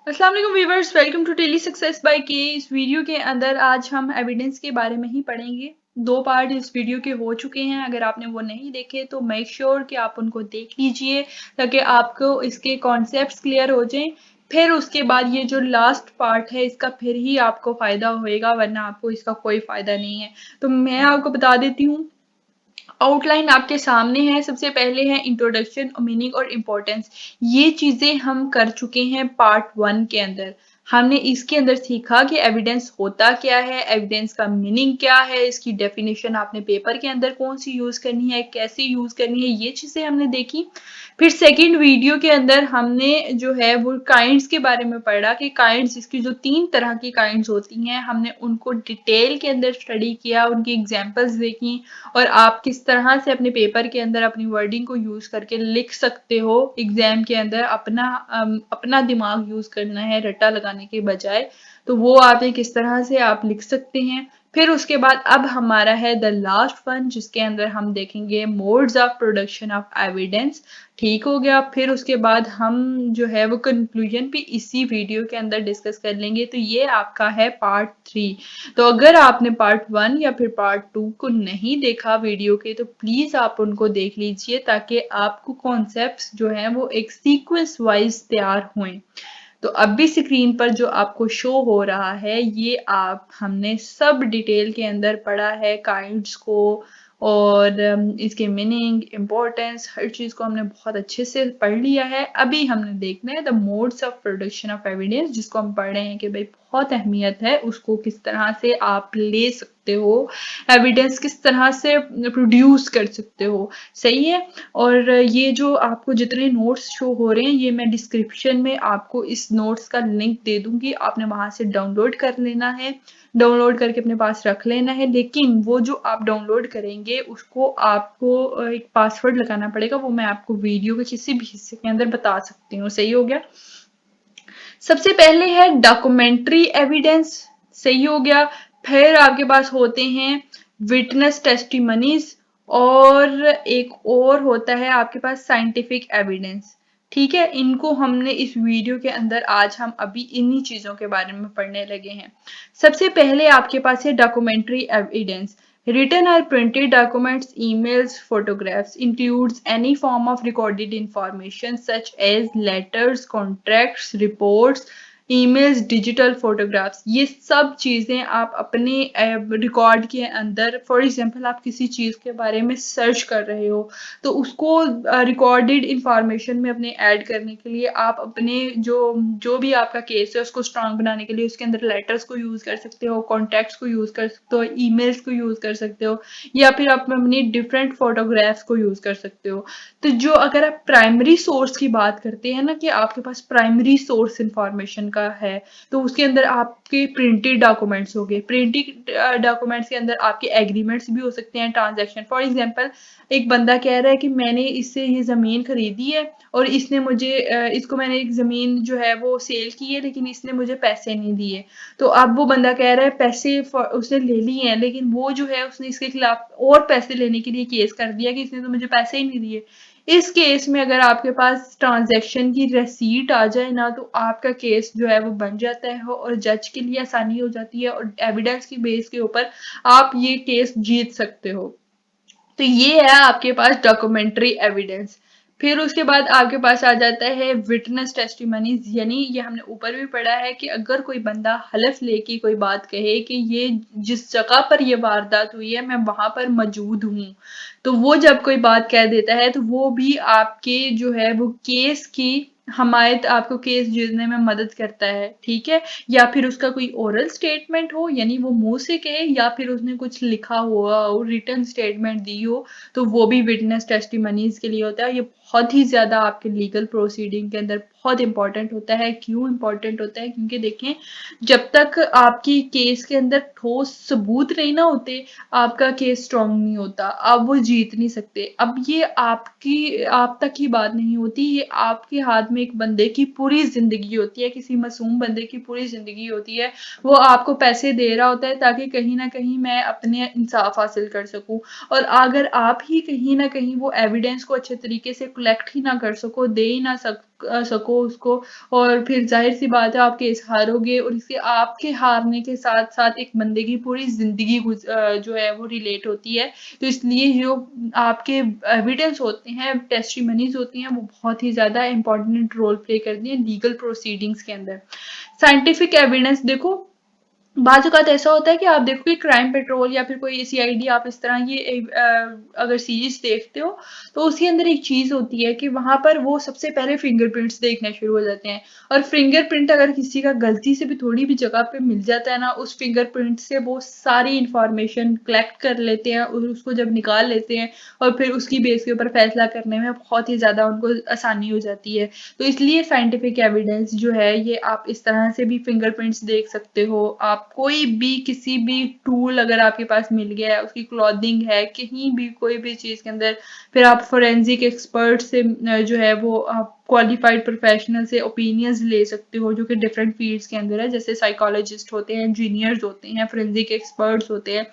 अस्सलाम वालेकुम viewers, welcome to daily success by के। इस वीडियो के अंदर आज हम एविडेंस के बारे में ही पढ़ेंगे। दो पार्ट इस वीडियो के हो चुके हैं। अगर आपने वो नहीं देखे तो मेक श्योर कि आप उनको देख लीजिए ताकि आपको इसके कॉन्सेप्ट्स क्लियर हो जाएं। फिर उसके बाद ये जो लास्ट पार्ट है इसका फिर ही आपको फ़ायदा होएगा, वरना आपको इसका कोई फ़ायदा नहीं है। तो मैं आपको बता देती हूँ, आउटलाइन आपके सामने है। सबसे पहले है इंट्रोडक्शन, मीनिंग और इम्पोर्टेंस। ये चीजें हम कर चुके हैं पार्ट 1 के अंदर। हमने इसके अंदर सीखा कि एविडेंस होता क्या है, एविडेंस का मीनिंग क्या है, इसकी डेफिनेशन आपने पेपर के अंदर कौन सी यूज करनी है, कैसे यूज करनी है, ये चीजें हमने देखी। फिर सेकंड वीडियो के अंदर हमने जो है वो काइंड्स के बारे में पढ़ा कि काइंड्स, इसकी जो 3 तरह की काइंड्स होती हैं, हमने उनको डिटेल के अंदर स्टडी किया, उनकी एग्जांपल्स देखी और आप किस तरह से अपने पेपर के अंदर अपनी वर्डिंग को यूज करके लिख सकते हो। एग्जाम के अंदर अपना दिमाग यूज करना है रट्टा लगाने के बजाय, तो वो आपने किस तरह से आप लिख सकते हैं। फिर उसके बाद अब हमारा है द लास्ट वन, जिसके अंदर हम देखेंगे modes of production of evidence. ठीक हो गया। फिर उसके बाद हम जो है वो कंक्लूजन भी इसी वीडियो के अंदर डिस्कस कर लेंगे। तो ये आपका है पार्ट 3। तो अगर आपने पार्ट 1 या फिर पार्ट 2 को नहीं देखा वीडियो के, तो प्लीज आप उनको देख लीजिए ताकि आपको कॉन्सेप्ट्स जो हैं वो एक सीक्वेंस वाइज तैयार हुए। तो अब भी स्क्रीन पर जो आपको शो हो रहा है ये आप हमने सब डिटेल के अंदर पढ़ा है, काइंड्स को और इसके मीनिंग, इम्पोर्टेंस, हर चीज़ को हमने बहुत अच्छे से पढ़ लिया है। अभी हमने देखना है the modes of production of evidence, जिसको हम पढ़ रहे हैं कि भाई बहुत अहमियत है, उसको किस तरह से आप ले सकते हो, एविडेंस किस तरह से प्रोड्यूस कर सकते हो। सही है। और ये जो आपको जितने नोट्स शो हो रहे हैं, ये मैं डिस्क्रिप्शन में आपको इस नोट्स का लिंक दे दूंगी, आपने वहां से डाउनलोड कर लेना है, डाउनलोड करके अपने पास रख लेना है। लेकिन वो जो आप डाउनलोड करेंगे उसको आपको एक पासवर्ड लगाना पड़ेगा, वो मैं आपको वीडियो के किसी भी हिस्से के अंदर बता सकती हूँ। सही हो गया। सबसे पहले है डॉक्यूमेंट्री एविडेंस। सही हो गया। फिर आपके पास होते हैं विटनेस टेस्टिमनीज और एक और होता है आपके पास साइंटिफिक एविडेंस। ठीक है, इनको हमने इस वीडियो के अंदर आज हम अभी इन्हीं चीजों के बारे में पढ़ने लगे हैं। सबसे पहले आपके पास है documentary evidence. Written or printed documents, emails, photographs includes any form of recorded information such as letters, contracts, reports, emails, digital photographs। ये सब चीज़ें आप अपने रिकॉर्ड के अंदर, फॉर एग्जांपल आप किसी चीज़ के बारे में सर्च कर रहे हो तो उसको रिकॉर्डेड इंफॉर्मेशन में अपने ऐड करने के लिए आप अपने जो जो भी आपका केस है उसको स्ट्रांग बनाने के लिए उसके अंदर लेटर्स को यूज़ कर सकते हो, कॉन्टैक्ट्स को यूज़ कर सकते हो, ईमेल्स को यूज़ कर सकते हो, या फिर आप अपनी डिफरेंट फोटोग्राफ्स को यूज़ कर सकते हो। तो जो अगर आप प्राइमरी सोर्स की बात करते हैं ना, कि आपके पास प्राइमरी सोर्स इंफॉर्मेशन का है, तो उसके अंदर आपके प्रिंटेड डॉक्यूमेंट्स हो गए। प्रिंटेड डॉक्यूमेंट्स के अंदर आपके एग्रीमेंट्स भी हो सकते हैं, ट्रांजैक्शन। फॉर एग्जांपल एक बंदा कह रहा है कि मैंने इससे ये ज़मीन खरीदी है और इसने मुझे इसको मैंने एक ज़मीन जो है वो सेल की है, लेकिन इसने मुझे पैसे नहीं दिए। तो अब वो बंदा कह रहा है पैसे उसने ले लिए हैं, लेकिन वो जो है उसने इसके खिलाफ और पैसे लेने के लिए केस कर दिया कि इसने तो मुझे पैसे ही नहीं दिए। इस केस में अगर आपके पास ट्रांजैक्शन की रसीट आ जाए ना, तो आपका केस जो है वो बन जाता है और जज के लिए आसानी हो जाती है और एविडेंस की बेस के ऊपर आप ये केस जीत सकते हो। तो ये है आपके पास डॉक्यूमेंट्री एविडेंस। फिर उसके बाद आपके पास आ जाता है विटनेस टेस्टिमनीज, यानी ये हमने ऊपर भी पढ़ा है कि अगर कोई बंदा हलफ लेके कोई बात कहे कि ये जिस जगह पर ये वारदात हुई है मैं वहां पर मौजूद हूँ, तो वो जब कोई बात कह देता है तो वो भी आपके जो है वो केस की हमायत, आपको केस जीतने में मदद करता है। ठीक है। या फिर उसका कोई ओरल स्टेटमेंट हो, यानी वो मुंह से कहे, या फिर उसने कुछ लिखा हुआ हो, रिटन स्टेटमेंट दी हो, तो वो भी विटनेस टेस्टिमनीज के लिए होता है। ये बहुत ही ज्यादा आपके लीगल प्रोसीडिंग के अंदर बहुत इंपॉर्टेंट होता है। क्यों इंपॉर्टेंट होता है? क्योंकि देखें, जब तक आपकी केस के अंदर ठोस सबूत नहीं ना होते, आपका केस स्ट्रांग नहीं होता, आप वो जीत नहीं सकते। अब ये आप तक ही बात नहीं होती, ये आपके हाथ में एक बंदे की पूरी जिंदगी होती है, किसी मासूम बंदे की पूरी जिंदगी होती है। वो आपको पैसे दे रहा होता है ताकि कहीं ना कहीं मैं अपने इंसाफ हासिल कर सकूं, और अगर आप ही कहीं ना कहीं वो एविडेंस को अच्छे तरीके से कलेक्ट ही ना कर सको, दे ही ना सको उसको, और फिर जाहिर सी बात है आप केस हारोगे, और इससे आपके हारने के साथ साथ एक बंदे की पूरी जिंदगी जो है वो रिलेट होती है। तो इसलिए जो आपके एविडेंस होते हैं, टेस्टिमनीज होती हैं, वो बहुत ही ज़्यादा इंपॉर्टेंट रोल प्ले करती हैं लीगल प्रोसीडिंग्स के अंदर। साइंटिफिक एविडेंस देखो, बाज़ औक़ात ऐसा होता है कि आप देखोगे क्राइम पेट्रोल या फिर कोई सीआईडी, आप इस तरह की अगर सीरीज़ देखते हो, तो उसके अंदर एक चीज़ होती है कि वहाँ पर वो सबसे पहले फिंगरप्रिंट्स देखना शुरू हो जाते हैं, और फिंगरप्रिंट अगर किसी का गलती से भी थोड़ी भी जगह पे मिल जाता है ना, उस फिंगरप्रिंट से वो सारी इन्फॉर्मेशन कलेक्ट कर लेते हैं और उसको जब निकाल लेते हैं, और फिर उसकी बेस के ऊपर फैसला करने में बहुत ही ज़्यादा उनको आसानी हो जाती है। तो इसलिए साइंटिफिक एविडेंस जो है ये आप इस तरह से भी फिंगरप्रिंट्स देख सकते हो। आप कोई भी किसी भी टूल अगर आपके पास मिल गया है, उसकी क्लॉथिंग है, कहीं भी कोई भी चीज़ के अंदर, फिर आप फोरेंसिक एक्सपर्ट से जो है वो आप क्वालिफाइड प्रोफेशनल से ओपिनियंस ले सकते हो, जो कि डिफरेंट फील्ड्स के अंदर है, जैसे साइकोलॉजिस्ट होते हैं, इंजीनियर्स होते हैं, फोरेंसिक एक्सपर्ट्स होते हैं।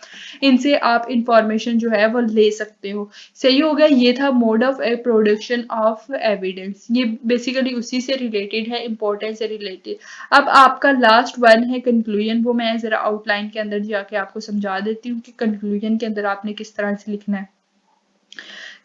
इनसे आप इंफॉर्मेशन जो है वो ले सकते हो। सही हो गया। ये था mode of production of evidence, ये बेसिकली उसी से रिलेटेड है, इम्पोर्टेंस से रिलेटेड। अब आपका लास्ट वन है कंक्लूजन, वो मैं ज़रा आउटलाइन के अंदर जाके आपको समझा देती हूँ कि कंक्लूजन के अंदर आपने किस तरह से लिखना है।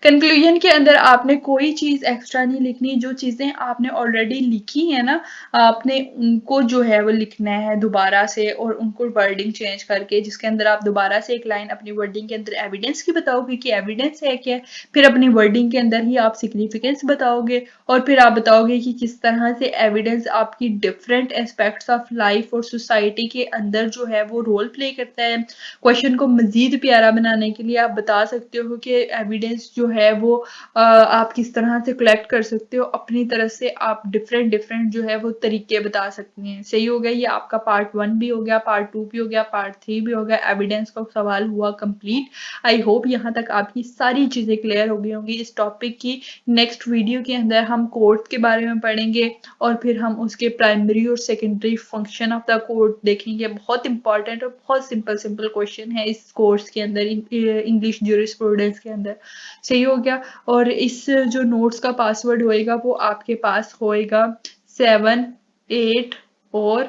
कंक्लूजन के अंदर आपने कोई चीज़ एक्स्ट्रा नहीं लिखनी, जो चीज़ें आपने ऑलरेडी लिखी हैं ना, आपने उनको जो है वो लिखना है दोबारा से, और उनको वर्डिंग चेंज करके, जिसके अंदर आप दोबारा से एक लाइन अपनी वर्डिंग के अंदर एविडेंस की बताओगे कि एविडेंस है क्या, फिर अपनी वर्डिंग के अंदर ही आप सिग्निफिकेंस बताओगे, और फिर आप बताओगे कि किस तरह से एविडेंस आपकी डिफरेंट एस्पेक्ट्स ऑफ लाइफ और सोसाइटी के अंदर जो है वो रोल प्ले करता है। क्वेश्चन को मज़ीद प्यारा बनाने के लिए आप बता सकते हो कि एविडेंस जो है वो आप किस तरह से कलेक्ट कर सकते हो, अपनी तरफ से आप डिफरेंट डिफरेंट जो है वो तरीके बता सकते हैं। सही हो गया। ये आपका पार्ट 1 भी हो गया, पार्ट 2 भी हो गया, पार्ट 3 भी हो गया। एविडेंस का सवाल हुआ कंप्लीट। आई होप यहाँ तक आपकी सारी चीज़ें क्लियर हो गई होंगी इस टॉपिक की। नेक्स्ट वीडियो के अंदर हम कोर्ट के बारे में पढ़ेंगे, और फिर हम उसके प्राइमरी और secondary function of the court देखेंगे। बहुत इंपॉर्टेंट और बहुत सिंपल सिंपल क्वेश्चन है इस कोर्स के अंदर, इंग्लिश ज्यूरिस्प्रूडेंस के अंदर। सही हो गया। और इस जो नोट्स का पासवर्ड होएगा वो आपके पास होएगा 7, 8 और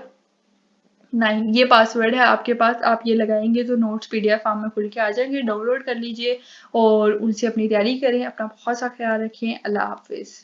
9, ये पासवर्ड है आपके पास। आप ये लगाएंगे तो नोट्स पीडीएफ फॉर्म में खुल के आ जाएंगे। डाउनलोड कर लीजिए और उनसे अपनी तैयारी करें। अपना बहुत सा ख्याल रखें। अल्लाह हाफिज़।